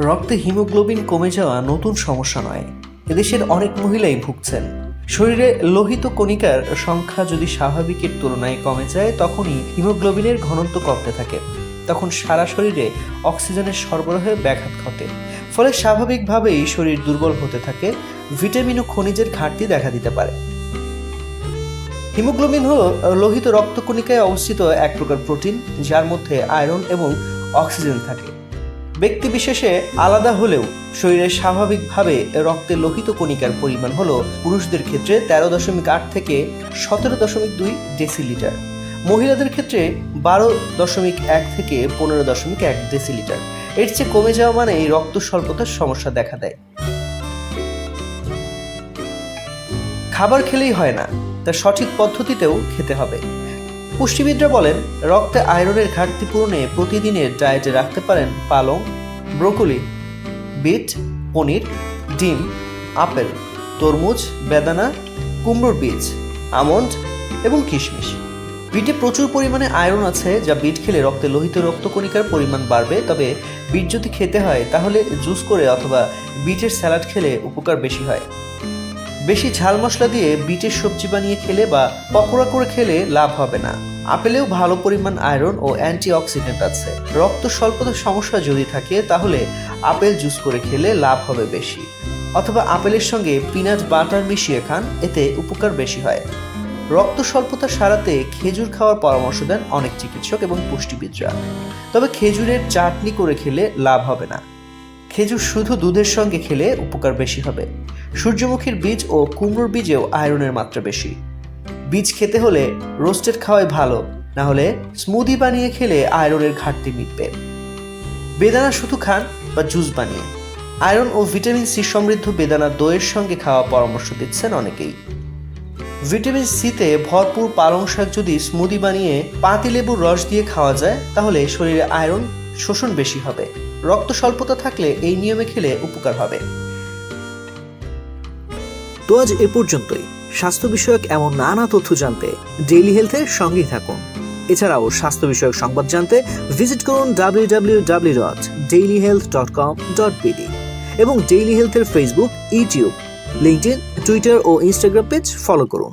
রক্তে হিমোগ্লোবিন কমে যাওয়া নতুন সমস্যা নয়, এদেশের অনেক মহিলাই ভুগছেন। শরীরে লোহিত কণিকার সংখ্যা যদি স্বাভাবিকের তুলনায় কমে যায় তখনই হিমোগ্লোবিনের ঘনত্ব কমতে থাকে। তখন সারা শরীরে অক্সিজেনের সরবরাহে ব্যাঘাত ঘটে, ফলে স্বাভাবিকভাবেই শরীর দুর্বল হতে থাকে, ভিটামিন ও খনিজের ঘাটতি দেখা দিতে পারে। হিমোগ্লোবিন হলো লোহিত রক্তকণিকায় অবস্থিত এক প্রকার প্রোটিন, যার মধ্যে আয়রন এবং অক্সিজেন থাকে। ব্যক্তি বিশেষে আলাদা হলেও শরীরে স্বাভাবিকভাবে রক্তে লোহিত কণিকার পরিমাণ হলো পুরুষদের ক্ষেত্রে 13.8 থেকে 17.2 ডেসিলিটার, মহিলাদের ক্ষেত্রে 12.1 থেকে 15.1 ডেসিলিটার। এর চেয়ে কমে যাওয়া মানেই রক্ত স্বল্পতার সমস্যা দেখা দেয়। খাবার খেলেই হয় না, তা সঠিক পদ্ধতিতেও খেতে হবে। পুষ্টিবিদরা বলেন, রক্তে আয়রনের ঘাটতি পূরণে প্রতিদিনের ডায়েটে রাখতে পারেন পালং, ব্রোকলি, বিট, পনির, ডিম, আপেল, তরমুজ, বেদানা, কুমড়োর বীজ, আমন্ড এবং কিশমিশ। বিটে প্রচুর পরিমাণে আয়রন আছে, যা বিট খেলে রক্তে লোহিত রক্তকণিকার পরিমাণ বাড়বে। তবে বিট যদি খেতে হয় তাহলে জুস করে অথবা বিটের স্যালাড খেলে উপকার বেশি হয়। বেশি ঝাল মশলা দিয়ে বিটের সবজি বানিয়ে খেলে বা পকোড়া করে খেলে লাভ হবে না। আপেলেও ভালো পরিমাণ আয়রন ও অ্যান্টিঅক্সিডেন্ট আছে। রক্ত স্বল্পতার সমস্যা যদি থাকে তাহলে আপেল জুস করে খেলে লাভ হবে বেশি, অথবা আপেলের সঙ্গে পিনাট বাটার মিশিয়ে খান, এতে উপকার বেশি হয়। রক্ত স্বল্পতা সারাতে খেজুর খাওয়ার পরামর্শ দেন অনেক চিকিৎসক এবং পুষ্টিবিদরা। তবে খেজুরের চাটনি করে খেলে লাভ হবে না। খেজুর শুধু দুধের সঙ্গে খেলে উপকার বেশি হবে। সূর্যমুখীর বীজ ও কুমড়োর বীজেও আয়রনের মাত্রা বেশি। বীজ খেতে হলে রোস্টেড খাওয়াই ভালো, না হলে স্মুদি বানিয়ে খেলে আয়রনের ঘাটতি মিটবে। বেদানা শুধু খান বা জুস বানিয়ে। আয়রন ও ভিটামিন সি সমৃদ্ধ বেদানা দইয়ের সঙ্গে খাওয়া পরামর্শ দিচ্ছেন অনেকেই। ভিটামিন সিতে ভরপুর পালং শাক যদি স্মুদি বানিয়ে পাতিলেবুর রস দিয়ে খাওয়া যায় তাহলে শরীরে আয়রন শোষণ বেশি হবে। রক্ত স্বল্পতা থাকলে এই নিয়মে খেলে উপকার হবে। তো আজ এ পর্যন্তই। স্বাস্থ্য বিষয়ক এমন নানা তথ্য জানতে ডেইলি হেলথের সঙ্গেই থাকুন। এছাড়াও স্বাস্থ্য বিষয়ক সংবাদ জানতে ভিজিট করুন www.dailyhealth.com.bd এবং ডেইলি হেলথের ফেসবুক, ইউটিউব, লিঙ্কডইন, টুইটার ও ইনস্টাগ্রাম পেজ ফলো করুন।